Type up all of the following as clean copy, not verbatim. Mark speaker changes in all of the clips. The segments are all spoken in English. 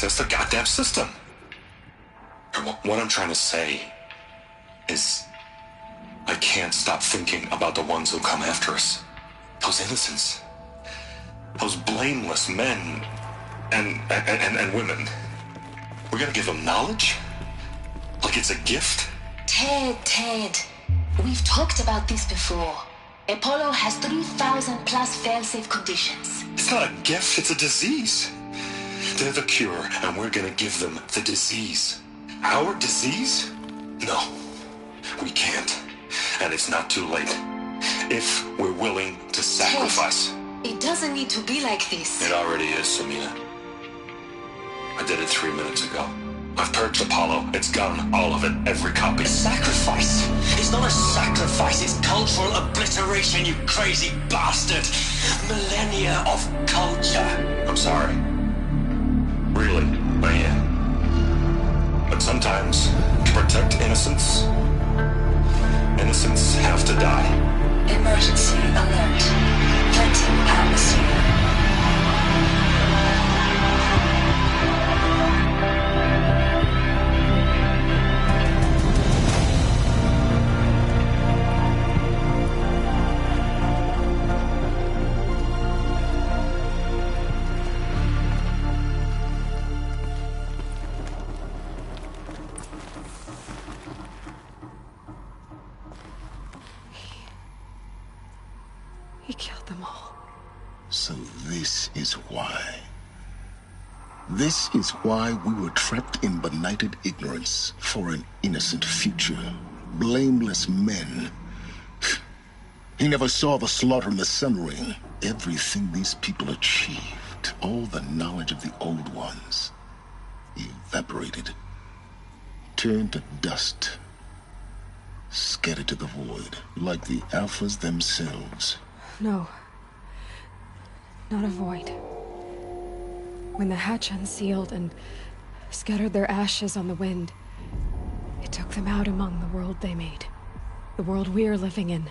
Speaker 1: It's the goddamn system. What I'm trying to say is I can't stop thinking about the ones who come after us. Those innocents. Those blameless men and women. We're gonna give them knowledge? Like it's a gift?
Speaker 2: Ted. We've talked about this before. Apollo has 3,000 plus fail-safe conditions.
Speaker 1: It's not a gift, it's a disease. They're the cure, and we're gonna give them the disease. Our disease? No, we can't. And it's not too late. If we're willing to sacrifice.
Speaker 2: Ted, it doesn't need to be like this.
Speaker 1: It already is, Samina. I did it 3 minutes ago. I've purged Apollo. It's gone. All of it. Every copy.
Speaker 3: Sacrifice? It's not a sacrifice. It's cultural obliteration, you crazy bastard. Millennia of culture.
Speaker 1: I'm sorry. Really, I am. But sometimes, to protect innocence, innocents have to die.
Speaker 2: Emergency alert. Venting atmosphere.
Speaker 4: He killed them all.
Speaker 5: So this is why. This is why we were trapped in benighted ignorance for an innocent future. Blameless men. He never saw the slaughter in the Sun Ring. Everything these people achieved, all the knowledge of the old ones, evaporated, turned to dust, scattered to the void, like the Alphas themselves.
Speaker 4: No. Not a void. When the hatch unsealed and scattered their ashes on the wind, it took them out among the world they made. The world we're living in.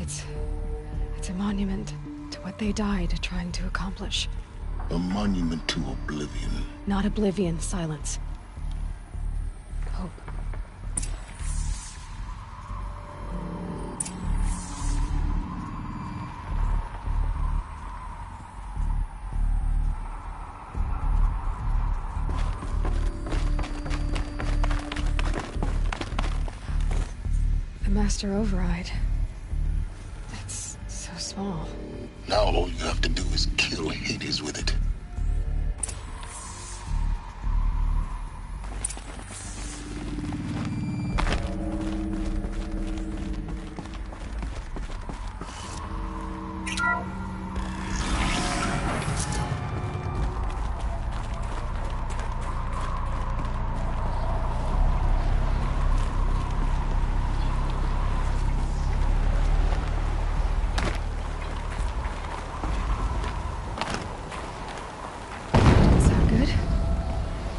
Speaker 4: It's a monument to what they died trying to accomplish.
Speaker 5: A monument to oblivion.
Speaker 4: Not oblivion, silence. Hope. The Master Override. It's so small.
Speaker 5: Now all you have to do is kill Hades with it.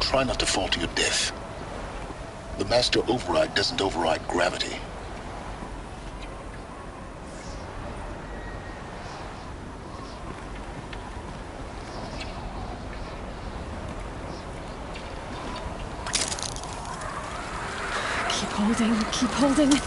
Speaker 5: Try not to fall to your death. The Master Override doesn't override gravity.
Speaker 4: Keep holding, keep holding.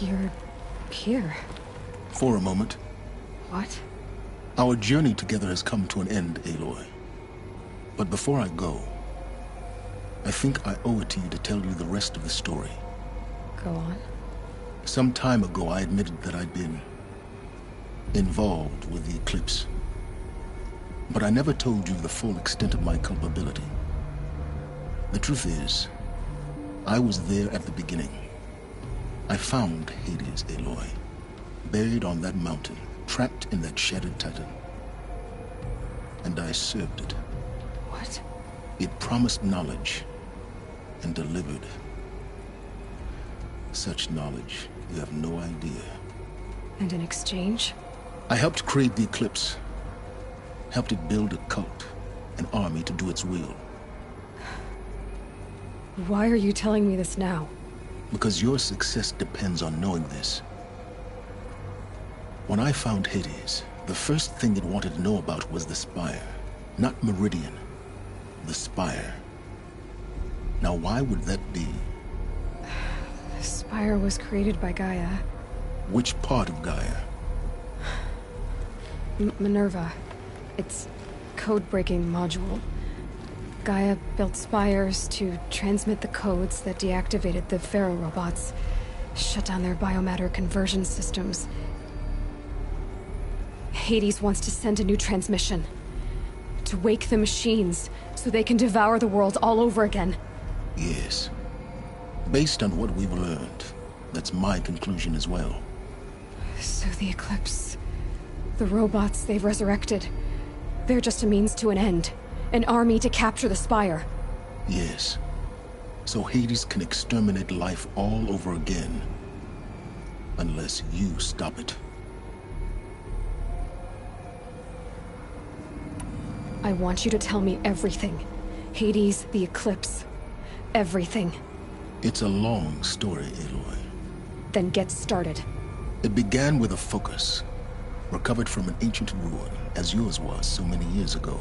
Speaker 4: You're here.
Speaker 5: For a moment.
Speaker 4: What?
Speaker 5: Our journey together has come to an end, Aloy. But before I go, I think I owe it to you to tell you the rest of the story.
Speaker 4: Go on.
Speaker 5: Some time ago, I admitted that I'd been involved with the Eclipse. But I never told you the full extent of my culpability. The truth is, I was there at the beginning. I found Hades, Aloy, buried on that mountain, trapped in that shattered titan. And I served it.
Speaker 4: What?
Speaker 5: It promised knowledge and delivered. Such knowledge, you have no idea.
Speaker 4: And in exchange?
Speaker 5: I helped create the Eclipse. Helped it build a cult, an army to do its will.
Speaker 4: Why are you telling me this now?
Speaker 5: Because your success depends on knowing this. When I found Hades, the first thing it wanted to know about was the Spire. Not Meridian. The Spire. Now why would that be?
Speaker 4: The Spire was created by Gaia.
Speaker 5: Which part of Gaia?
Speaker 4: Minerva. Its code-breaking module. Gaia built spires to transmit the codes that deactivated the Pharaoh robots, shut down their biomatter conversion systems. Hades wants to send a new transmission. To wake the machines, so they can devour the world all over again.
Speaker 5: Yes. Based on what we've learned, that's my conclusion as well.
Speaker 4: So the Eclipse... the robots they've resurrected... they're just a means to an end. An army to capture the Spire.
Speaker 5: Yes. So Hades can exterminate life all over again. Unless you stop it.
Speaker 4: I want you to tell me everything. Hades, the Eclipse. Everything.
Speaker 5: It's a long story, Aloy.
Speaker 4: Then get started.
Speaker 5: It began with a focus. Recovered from an ancient ruin, as yours was so many years ago.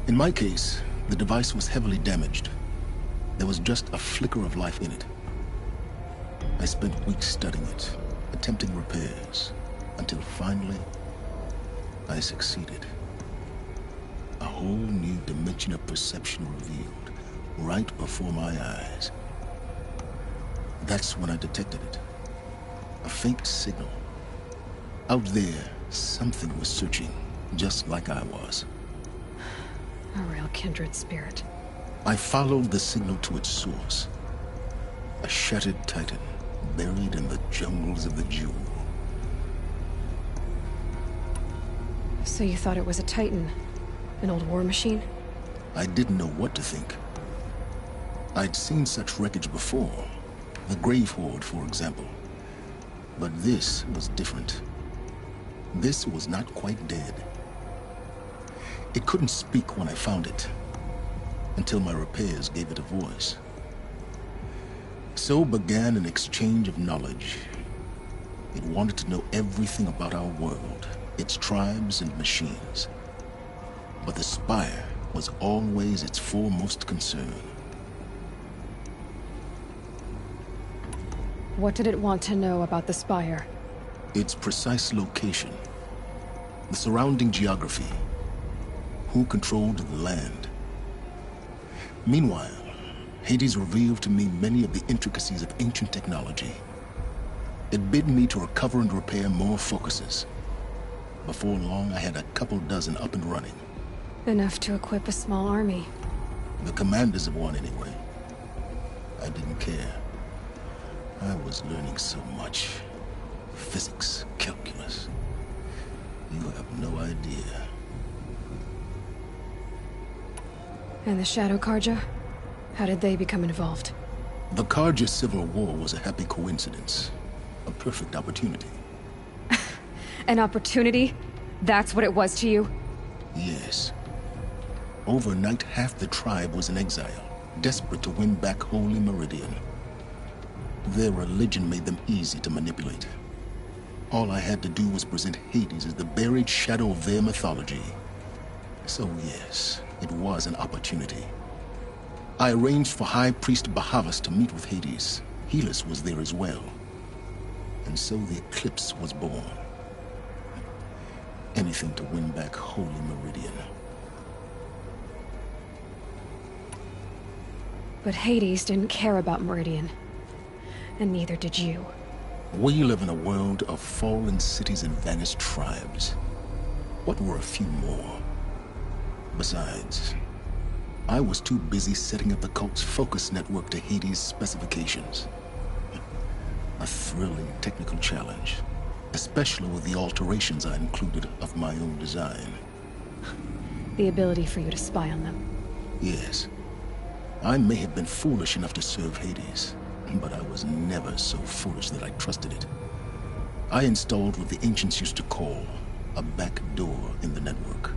Speaker 5: In my case, the device was heavily damaged. There was just a flicker of life in it. I spent weeks studying it, attempting repairs, until finally, I succeeded. A whole new dimension of perception revealed, right before my eyes. That's when I detected it. A faint signal. Out there, something was searching, just like I was.
Speaker 4: A real kindred spirit.
Speaker 5: I followed the signal to its source. A shattered titan, buried in the jungles of the Jewel.
Speaker 4: So you thought it was a Titan? An old war machine?
Speaker 5: I didn't know what to think. I'd seen such wreckage before. The Grave Horde, for example. But this was different. This was not quite dead. It couldn't speak when I found it, until my repairs gave it a voice. So began an exchange of knowledge. It wanted to know everything about our world, its tribes and machines. But the Spire was always its foremost concern.
Speaker 4: What did it want to know about the Spire?
Speaker 5: Its precise location, the surrounding geography, who controlled the land. Meanwhile, Hades revealed to me many of the intricacies of ancient technology. It bid me to recover and repair more focuses. Before long, I had a couple dozen up and running.
Speaker 4: Enough to equip a small army.
Speaker 5: The commanders of one, anyway. I didn't care. I was learning so much. Physics, calculus. You have no idea.
Speaker 4: And the Shadow Carja? How did they become involved?
Speaker 5: The Carja Civil War was a happy coincidence. A perfect opportunity.
Speaker 4: An opportunity? That's what it was to you?
Speaker 5: Yes. Overnight, half the tribe was in exile, desperate to win back Holy Meridian. Their religion made them easy to manipulate. All I had to do was present Hades as the buried shadow of their mythology. So yes, it was an opportunity. I arranged for High Priest Bahavas to meet with Hades. Helis was there as well. And so the Eclipse was born. Anything to win back Holy Meridian.
Speaker 4: But Hades didn't care about Meridian. And neither did you.
Speaker 5: We live in a world of fallen cities and vanished tribes. What were a few more? Besides, I was too busy setting up the cult's focus network to Hades' specifications. A thrilling technical challenge, especially with the alterations I included of my own design.
Speaker 4: The ability for you to spy on them.
Speaker 5: Yes. I may have been foolish enough to serve Hades, but I was never so foolish that I trusted it. I installed what the ancients used to call a back door in the network.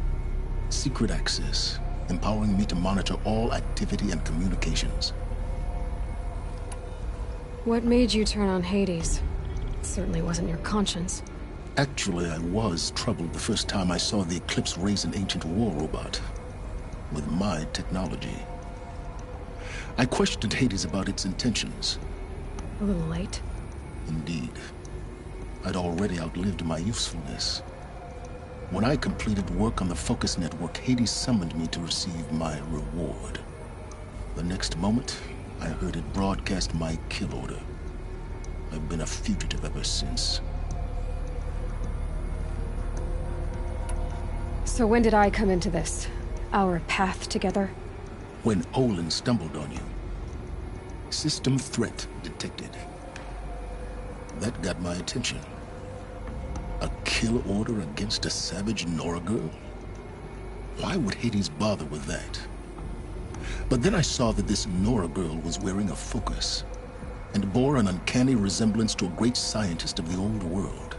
Speaker 5: Secret access, empowering me to monitor all activity and communications.
Speaker 4: What made you turn on Hades? It certainly wasn't your conscience.
Speaker 5: Actually, I was troubled the first time I saw the Eclipse raise an ancient war robot. With my technology. I questioned Hades about its intentions.
Speaker 4: A little late.
Speaker 5: Indeed. I'd already outlived my usefulness. When I completed work on the Focus Network, Hades summoned me to receive my reward. The next moment, I heard it broadcast my kill order. I've been a fugitive ever since.
Speaker 4: So when did I come into this? Our path together?
Speaker 5: When Olin stumbled on you. System threat detected. That got my attention. A kill order against a savage Nora girl? Why would Hades bother with that? But then I saw that this Nora girl was wearing a focus, and bore an uncanny resemblance to a great scientist of the old world.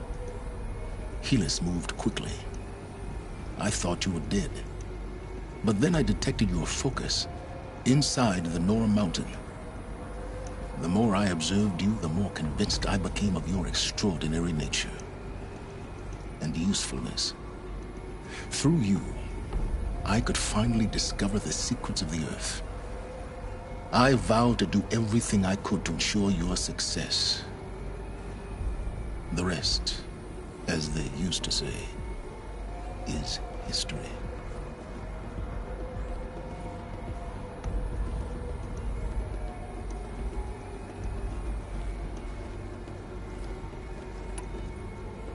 Speaker 5: Helis moved quickly. I thought you were dead. But then I detected your focus inside the Nora mountain. The more I observed you, the more convinced I became of your extraordinary nature and usefulness. Through you, I could finally discover the secrets of the Earth. I vowed to do everything I could to ensure your success. The rest, as they used to say, is history.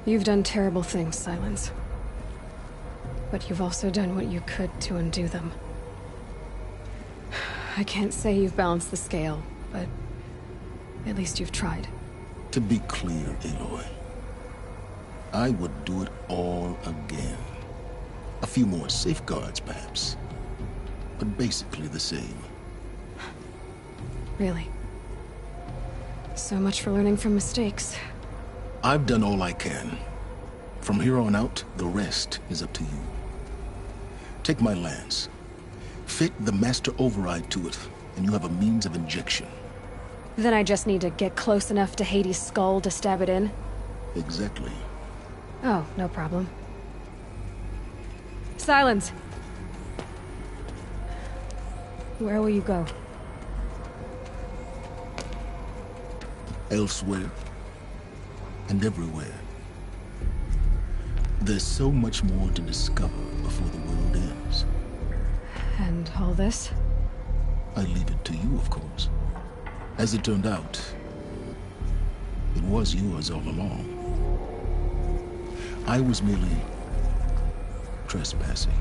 Speaker 4: You've done terrible things, Sylens. But you've also done what you could to undo them. I can't say you've balanced the scale, but at least you've tried.
Speaker 5: To be clear, Aloy, I would do it all again. A few more safeguards, perhaps, but basically the same.
Speaker 4: Really? So much for learning from mistakes.
Speaker 5: I've done all I can. From here on out, the rest is up to you. Take my lance. Fit the master override to it, and you have a means of injection.
Speaker 4: Then I just need to get close enough to Hades' skull to stab it in?
Speaker 5: Exactly.
Speaker 4: Oh, no problem. Sylens! Where will you go?
Speaker 5: Elsewhere. And everywhere. There's so much more to discover before the world ends.
Speaker 4: And all this?
Speaker 5: I leave it to you, of course. As it turned out, it was yours all along. I was merely trespassing.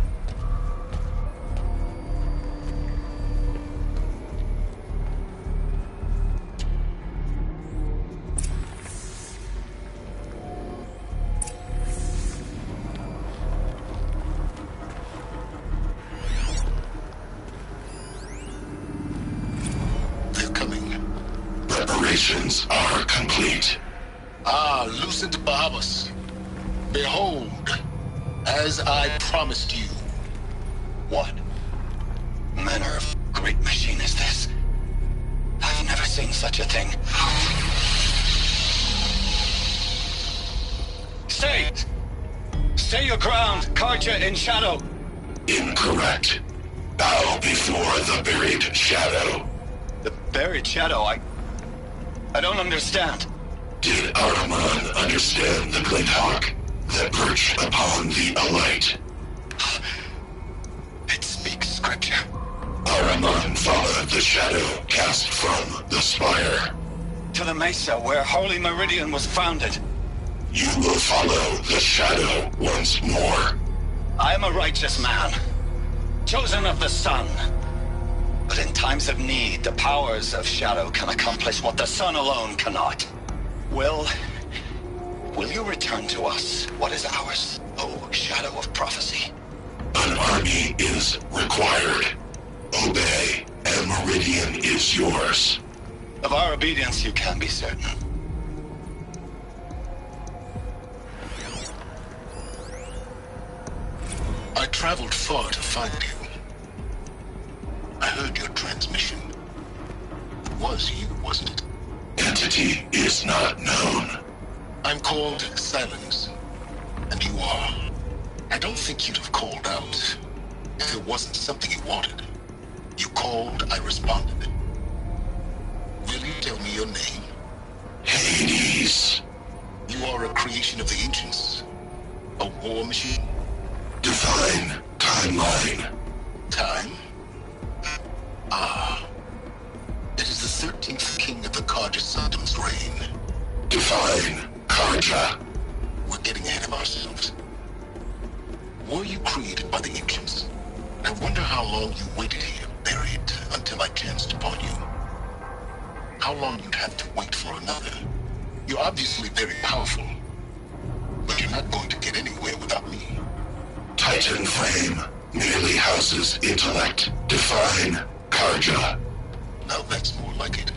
Speaker 1: Preparations are complete.
Speaker 5: Ah, Lucent Bahamas. Behold, as I promised you.
Speaker 3: What manner of great machine is this? I've never seen such a thing. Stay! Stay your ground, Carja in shadow!
Speaker 1: Incorrect. Bow before the buried shadow.
Speaker 3: The buried shadow, I don't understand.
Speaker 5: Did Ahriman understand the Glint Hawk that perched upon the Alight?
Speaker 3: It speaks scripture.
Speaker 5: Ahriman followed the shadow cast from the spire.
Speaker 3: To the Mesa, where Holy Meridian was founded.
Speaker 5: You will follow the shadow once more.
Speaker 3: I am a righteous man, chosen of the sun. But in times of need, the powers of shadow can accomplish what the sun alone cannot. Will you return to us what is ours, O Shadow of Prophecy?
Speaker 5: An army is required. Obey, and Meridian is yours.
Speaker 3: Of our obedience you can be certain.
Speaker 5: I traveled far to find you. I heard your transmission. It was you, wasn't it? Entity is not known. I'm called Silence, and you are. I don't think you'd have called out if it wasn't something you wanted. You called, I responded. Will you tell me your name? Hades. You are a creation of the ancients. A war machine. Divine timeline. Time? Ah. It is the 13th king of the Carja Sanctum's reign. Divine Carja. We're getting ahead of ourselves. Were you created by the ancients? I wonder how long you waited here, buried, until I chanced upon you. How long you'd have to wait for another. You're obviously very powerful, but you're not going to get anywhere without me. Titan Flame merely houses intellect. Define Carja. Now that's more like it.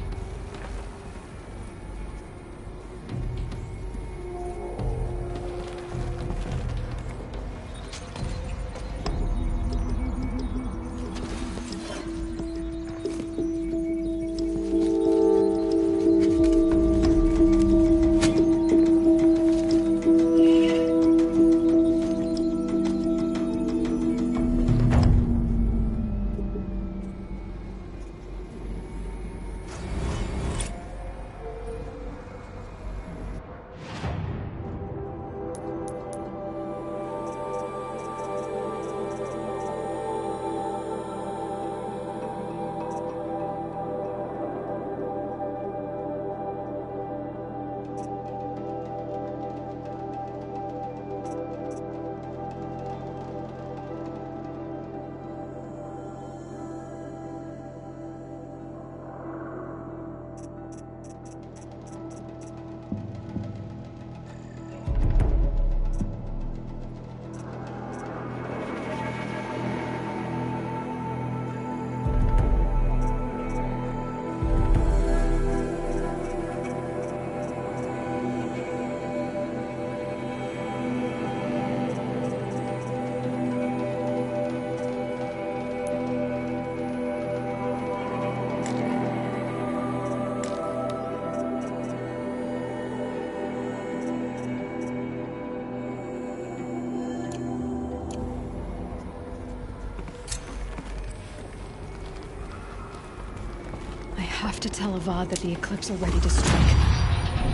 Speaker 4: I have to tell Avad that the Eclipse are ready to strike.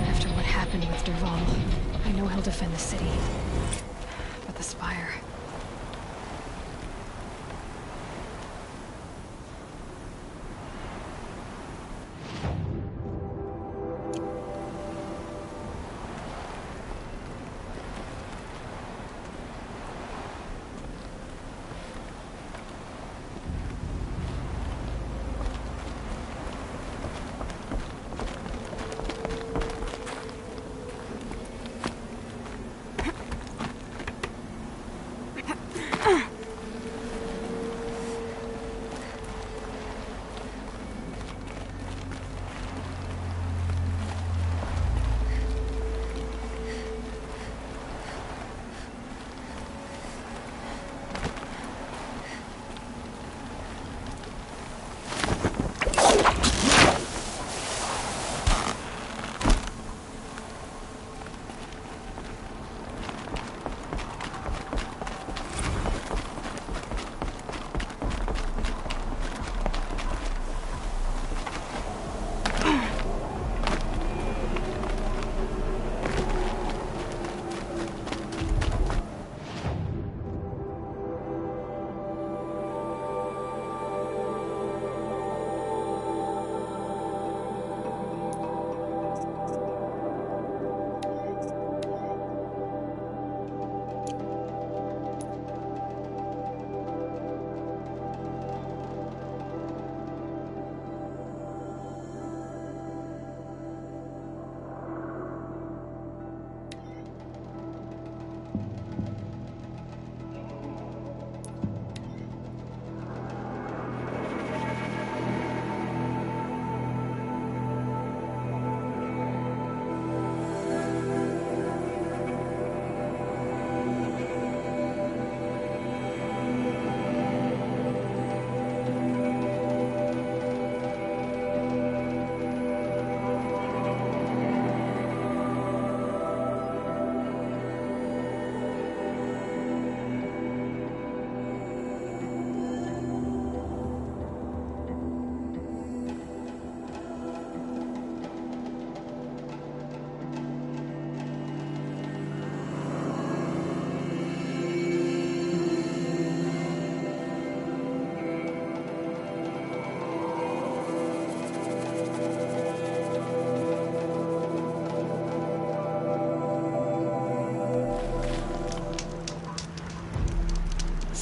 Speaker 4: After what happened with Dervahl, I know he'll defend the city. But the Spire...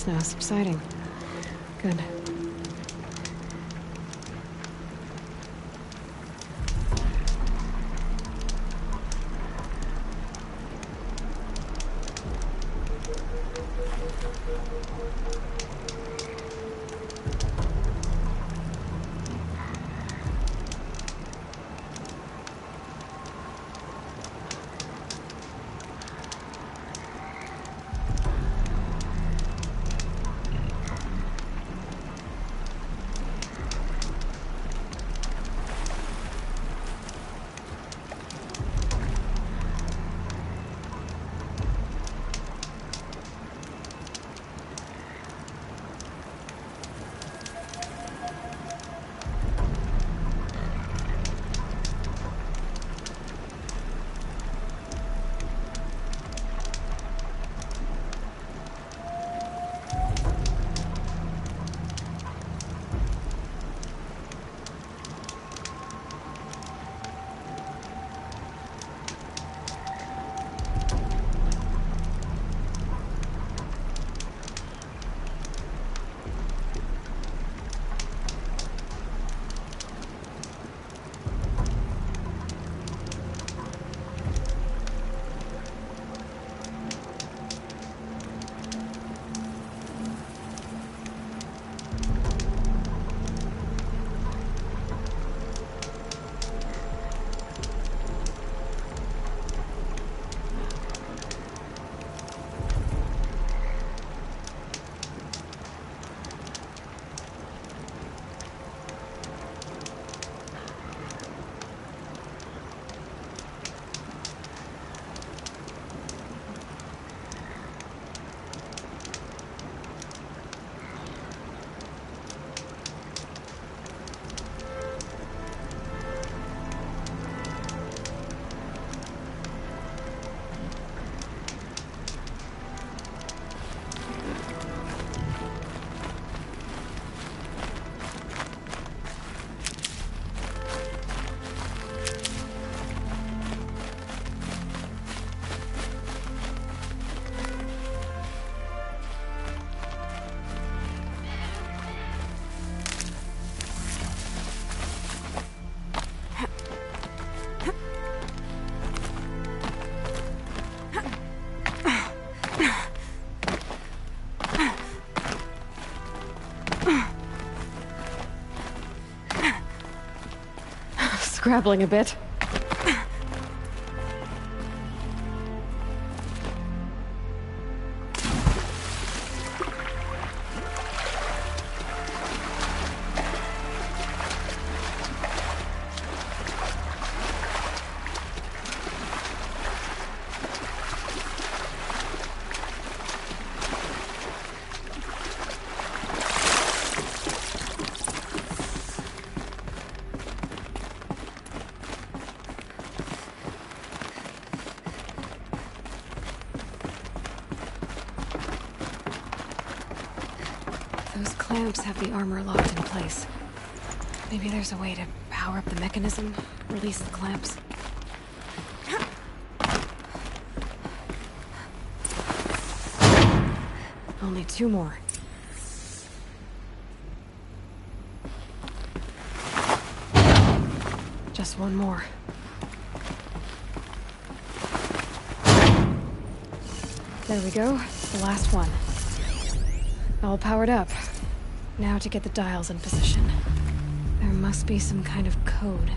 Speaker 4: it's now subsiding. Good. Scrabbling a bit. Those clamps have the armor locked in place. Maybe there's a way to power up the mechanism, release the clamps. Only 2 more. Just 1 more. There we go, the last one. All powered up. Now to get the dials in position. There must be some kind of code.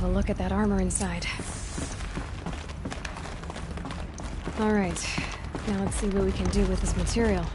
Speaker 4: have a look at that armor inside. Alright, now let's see what we can do with this material.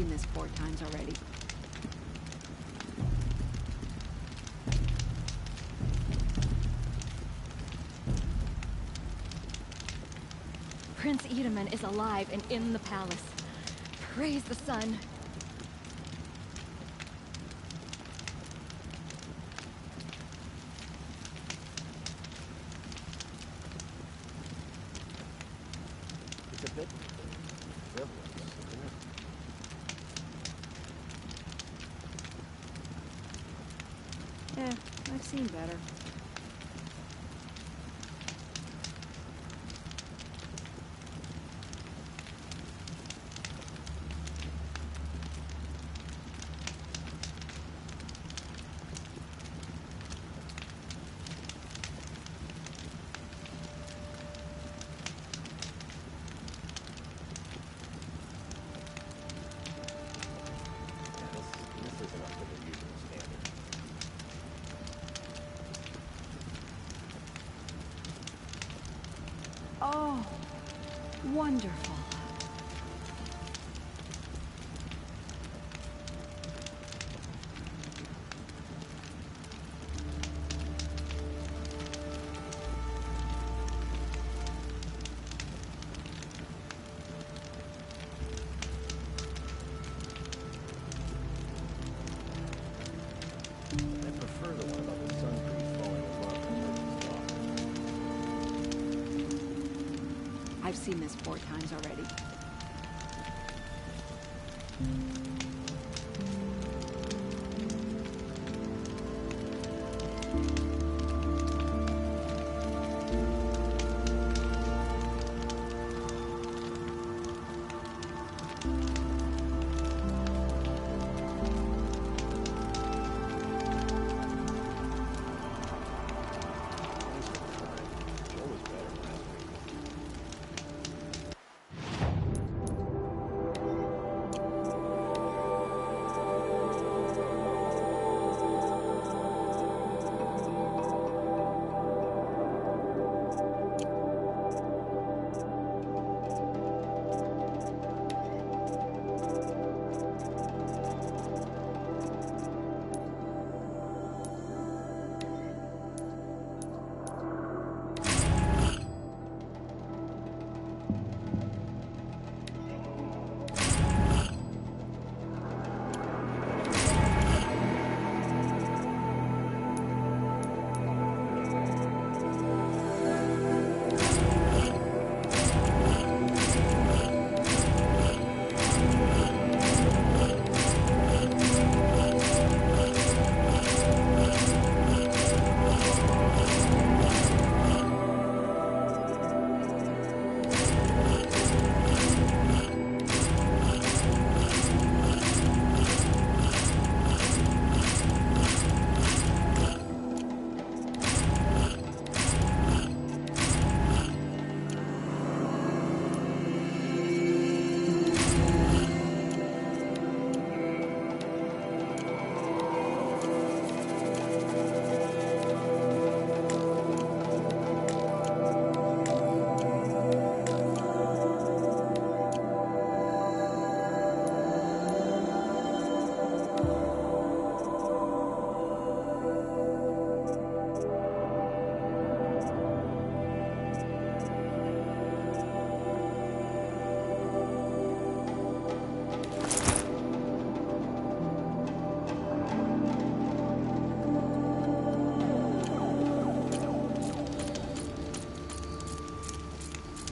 Speaker 6: seen this 4 times already.
Speaker 7: Prince Itamen is alive and in the palace. Praise the sun.
Speaker 8: It's a bit frivolous, isn't it?
Speaker 6: Eh, I've seen better.
Speaker 8: This isn't up to the usual standard.
Speaker 6: Oh, wonderful.
Speaker 8: I prefer the one about the sun priest falling in love with Merchant's daughter.
Speaker 6: I've seen this 4 times already.
Speaker 8: Waste of time. Joe was better last week.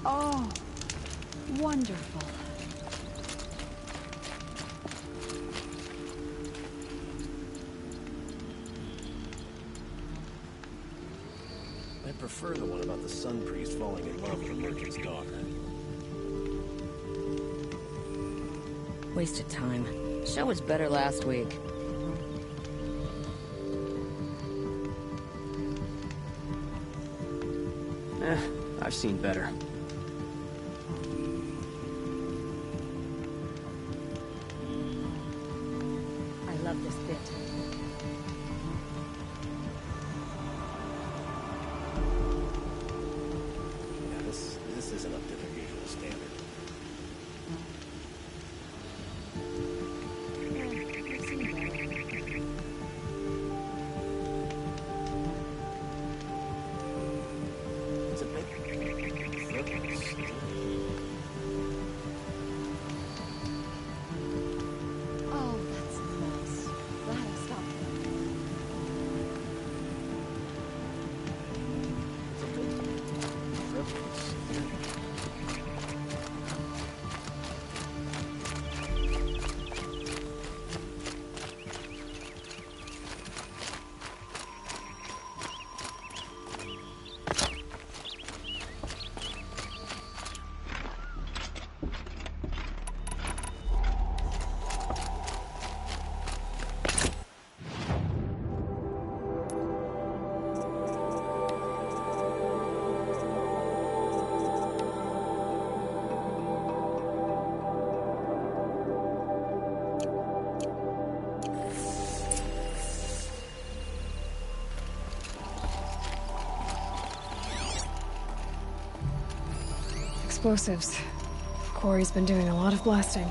Speaker 6: Oh, wonderful.
Speaker 8: I prefer the one about the sun priest falling in love with the merchant's daughter.
Speaker 9: Wasted time. Show was better last week.
Speaker 10: I've seen better.
Speaker 7: I love this bit.
Speaker 8: Yeah, this isn't up to their usual standard.
Speaker 4: explosives. Corey's been doing a lot of blasting.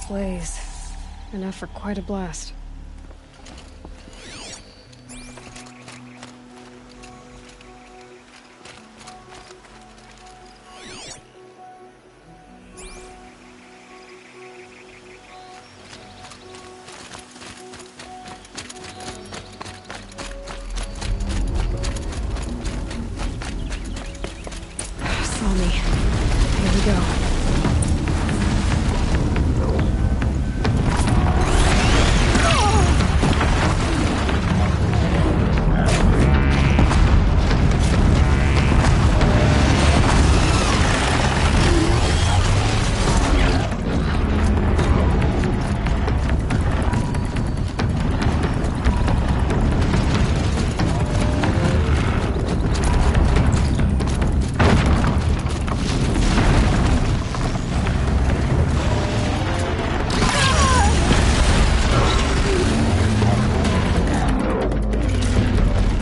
Speaker 4: Blaze. Enough for quite a blast. Saw me. Here we go.